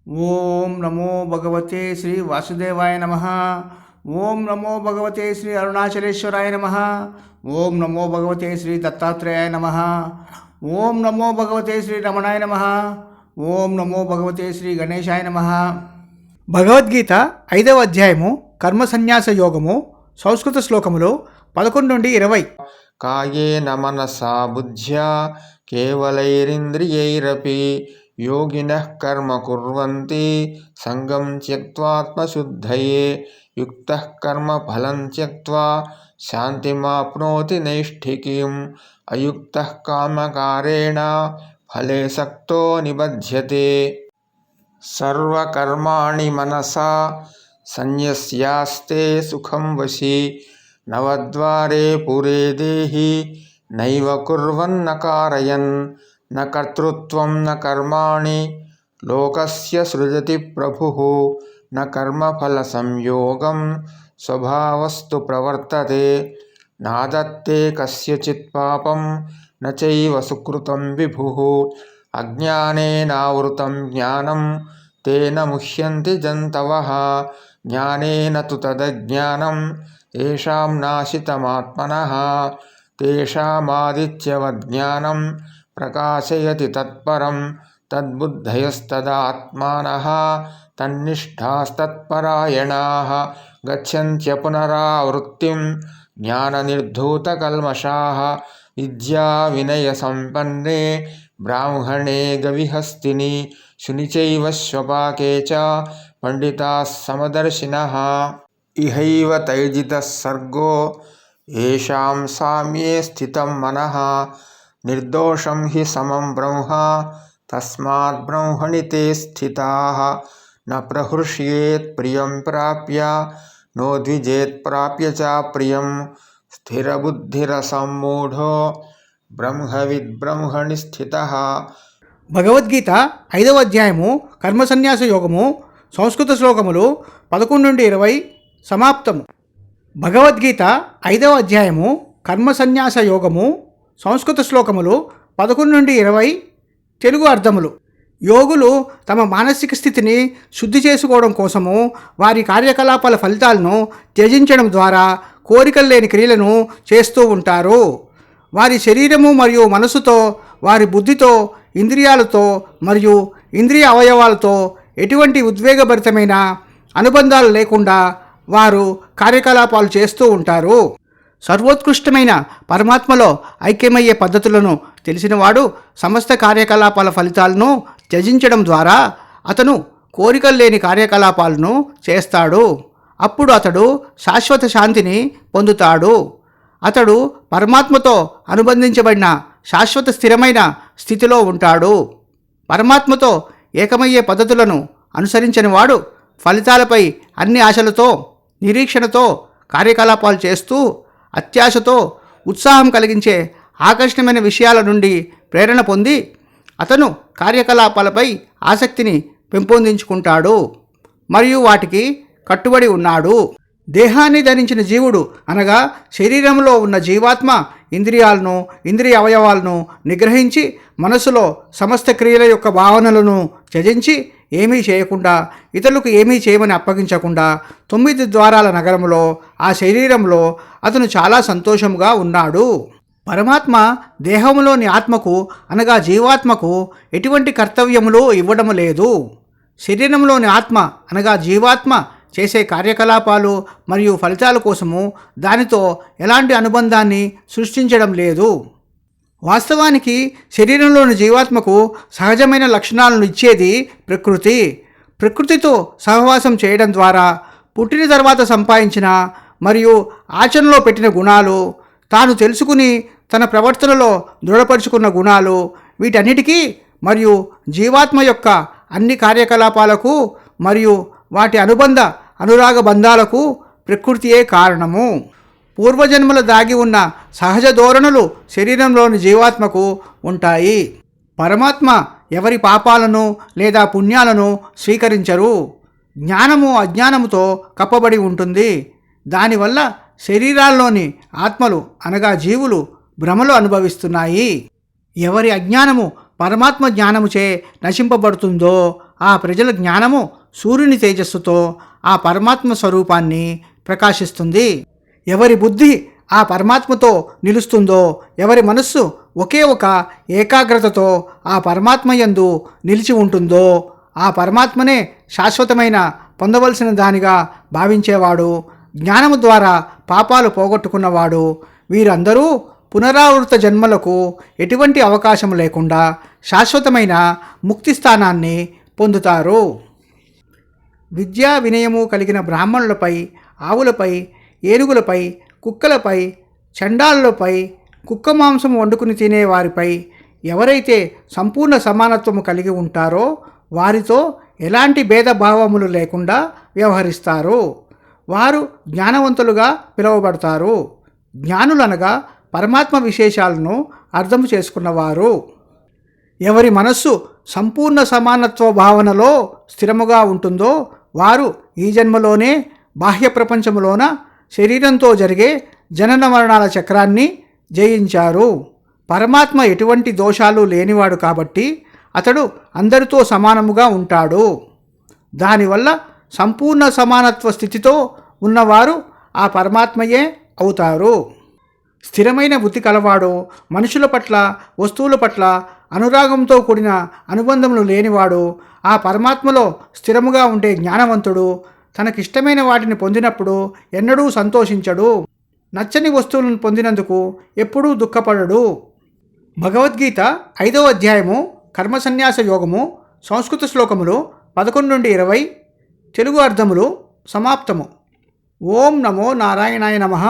ఓం నమో భగవతే శ్రీ వాసుదేవాయ నమః. ఓం నమో భగవతే శ్రీ అరుణాచలేశ్వరాయ నమః. ఓం నమో భగవతే శ్రీ దత్తాత్రేయాయ నమః. ఓం నమో భగవతే శ్రీ రమణాయ నమః. ఓం నమో భగవతే శ్రీ గణేశాయ నమః. భగవద్గీత 5వ అధ్యాయము కర్మ సన్యాస యోగము సంస్కృత శ్లోకములు 11 నుండి 20. కాయేన మనసా బుద్ధ్యా కేవలైరింద్రియైరపి యోగినః కర్మ కుర్వంతి సంగం త్యక్త్వాత్మశుద్ధయే యుక్తః కర్మ ఫలం త్యక్త్వా శాంతిమాప్నోతి నైష్ఠికీం అయుక్తః కామకారేణ ఫలే సక్తో నిబధ్యతే. సర్వకర్మాణి మనసా సన్యస్యాస్తే సుఖం వశి నవద్వారే పురే దేహి నైవ కుర్వన్న కారయన్ న కర్తృత్వం న కర్మాణి లోకస్య సృజతి ప్రభుః న కర్మఫల సంయోగం స్వభావస్తు ప్రవర్తతే నాదత్తే కస్యచిత్ పాపం న చైవ సుకృతం విభుః అజ్ఞానేనావృతం జ్ఞానం తేన ముహ్యంతి జంతవః జ్ఞానేన తు తదజ్ఞానం తేషాం నాశితమాత్మనః తేషామాదిత్యవజ్ఞానం ప్రకాశయతి తత్పరం తద్బుద్ధయస్తదాత్మానః తన్నిష్ఠాస్తత్పరాయణాః గచ్చన్త్య పునరావృత్తిం జ్ఞాననిర్ధూతకల్మషాః విద్యా వినయ సంపన్నే బ్రాహ్మణే గవిహస్తిని శునిచైవ శ్వపాకే చ పండితాః సమదర్శినః ఇహైవ తైజితః సర్గో ఏషాం సామ్యే స్థితం మనః నిర్దోషం హి సమం బ్రహ్మ తస్మాత్ బ్రహ్మణి తే స్థితాః న ప్రహృష్యేత్ ప్రియం ప్రాప్య నోద్విజేత్ ప్రాప్య చ ప్రియం స్థిరబుద్ధిరసమ్మూఢో బ్రహ్మవిద్ బ్రహ్మణి స్థితః. భగవద్గీత 5వ అధ్యాయము కర్మ సన్యాస యోగము సంస్కృత శ్లోకములు 11 నుండి 20 సమాప్తము. భగవద్గీత 5వ అధ్యాయము కర్మ సన్యాస యోగము సంస్కృత శ్లోకములు 11 నుండి 20 తెలుగు అర్థములు. యోగులు తమ మానసిక స్థితిని శుద్ధి చేసుకోవడం కోసము వారి కార్యకలాపాల ఫలితాలను త్యజించడం ద్వారా కోరికలు లేని క్రియలను చేస్తూ ఉంటారు. వారి శరీరము మరియు మనసుతో, వారి బుద్ధితో, ఇంద్రియాలతో మరియు ఇంద్రియ అవయవాలతో ఎటువంటి ఉద్వేగభరితమైన అనుబంధాలు లేకుండా వారు కార్యకలాపాలు చేస్తూ ఉంటారు. సర్వోత్కృష్టమైన పరమాత్మలో ఐక్యమయ్యే పద్ధతులను తెలిసినవాడు సమస్త కార్యకలాపాల ఫలితాలను త్యజించడం ద్వారా అతను కోరికలు లేని కార్యకలాపాలను చేస్తాడు. అప్పుడు అతడు శాశ్వత శాంతిని పొందుతాడు. అతడు పరమాత్మతో అనుబంధించబడిన శాశ్వత స్థిరమైన స్థితిలో ఉంటాడు. పరమాత్మతో ఏకమయ్యే పద్ధతులను అనుసరించని వాడు ఫలితాలపై అన్ని ఆశలతో, నిరీక్షణతో కార్యకలాపాలు చేస్తూ అత్యాశతో ఉత్సాహం కలిగించే ఆకర్షణమైన విషయాల నుండి ప్రేరణ పొంది అతను కార్యకలాపాలపై ఆసక్తిని పెంపొందించుకుంటాడు మరియు వాటికి కట్టుబడి ఉన్నాడు. దేహాన్ని ధరించిన జీవుడు అనగా శరీరంలో ఉన్న జీవాత్మ ఇంద్రియాలను, ఇంద్రియ అవయవాలను నిగ్రహించి మనసులో సమస్త క్రియల యొక్క భావనలను త్యజించి ఏమీ చేయకుండా, ఇతరులకు ఏమీ చేయమని అప్పగించకుండా 9 ద్వారాల నగరంలో ఆ శరీరంలో అతను చాలా సంతోషంగా ఉన్నాడు. పరమాత్మ దేహంలోని ఆత్మకు అనగా జీవాత్మకు ఎటువంటి కర్తవ్యములు ఇవ్వడం లేదు. శరీరంలోని ఆత్మ అనగా జీవాత్మ చేసే కార్యకలాపాలు మరియు ఫలితాల కోసము దానితో ఎలాంటి అనుబంధాన్ని సృష్టించడం లేదు. వాస్తవానికి శరీరంలోని జీవాత్మకు సహజమైన లక్షణాలను ఇచ్చేది ప్రకృతి. ప్రకృతితో సహవాసం చేయడం ద్వారా పుట్టిన తర్వాత సంపాదించిన మరియు ఆచరణలో పెట్టిన గుణాలు, తాను తెలుసుకుని తన ప్రవర్తనలో దృఢపరుచుకున్న గుణాలు, వీటన్నిటికీ మరియు జీవాత్మ యొక్క అన్ని కార్యకలాపాలకు మరియు వాటి అనుబంధ అనురాగ బంధాలకు ప్రకృతియే కారణము. పూర్వజన్మల దాగి ఉన్న సహజ ధోరణులు శరీరంలోని జీవాత్మకు ఉంటాయి. పరమాత్మ ఎవరి పాపాలను లేదా పుణ్యాలను స్వీకరించరు. జ్ఞానము అజ్ఞానముతో కప్పబడి ఉంటుంది. దానివల్ల శరీరాల్లోని ఆత్మలు అనగా జీవులు భ్రమలు అనుభవిస్తున్నాయి. ఎవరి అజ్ఞానము పరమాత్మ జ్ఞానముచే నశింపబడుతుందో ఆ ప్రజల జ్ఞానము సూర్యుని తేజస్సుతో ఆ పరమాత్మ స్వరూపాన్ని ప్రకాశిస్తుంది. ఎవరి బుద్ధి ఆ పరమాత్మతో నిలుస్తుందో, ఎవరి మనస్సు ఒకే ఒక ఏకాగ్రతతో ఆ పరమాత్మయందు నిలిచి ఉంటుందో, ఆ పరమాత్మనే శాశ్వతమైన పొందవలసిన దానిగా భావించేవాడు, జ్ఞానము ద్వారా పాపాలు పోగొట్టుకున్నవాడు, వీరందరూ పునరావృత జన్మలకు ఎటువంటి అవకాశం లేకుండా శాశ్వతమైన ముక్తి స్థానాన్ని పొందుతారు. విద్యా వినయము కలిగిన బ్రాహ్మణులపై, ఆవులపై, ఏనుగులపై, కుక్కలపై, చండాలులపై, కుక్క మాంసం వండుకుని తినే వారిపై ఎవరైతే సంపూర్ణ సమానత్వము కలిగి ఉంటారో వారితో ఎలాంటి భేదభావములు లేకుండా వ్యవహరిస్తారు. వారు జ్ఞానవంతులుగా పిలువబడతారు. జ్ఞానులనగా పరమాత్మ విశేషాలను అర్థం చేసుకున్నవారు. ఎవరి మనస్సు సంపూర్ణ సమానత్వ భావనలో స్థిరముగా ఉంటుందో వారు ఈ జన్మలోనే బాహ్య ప్రపంచములోన శరీరంతో జరిగే జనన మరణాల చక్రాన్ని జయించారు. పరమాత్మ ఎటువంటి దోషాలు లేనివాడు కాబట్టి అతడు అందరితో సమానముగా ఉంటాడు. దానివల్ల సంపూర్ణ సమానత్వ స్థితితో ఉన్నవారు ఆ పరమాత్మయే అవుతారు. స్థిరమైన బుద్ధి కలవాడు, మనుషుల పట్ల, వస్తువుల పట్ల అనురాగంతో కూడిన అనుబంధములు లేనివాడు, ఆ పరమాత్మలో స్థిరముగా ఉండే జ్ఞానవంతుడు తనకిష్టమైన వాటిని పొందినప్పుడు ఎన్నడూ సంతోషించడు. నచ్చని వస్తువులను పొందినందుకు ఎప్పుడూ దుఃఖపడడు. భగవద్గీత 5వ అధ్యాయము కర్మసన్యాస యోగము సంస్కృత శ్లోకములు 11 నుండి 20, తెలుగు అర్థములు సమాప్తము. ఓం నమో నారాయణాయ నమః.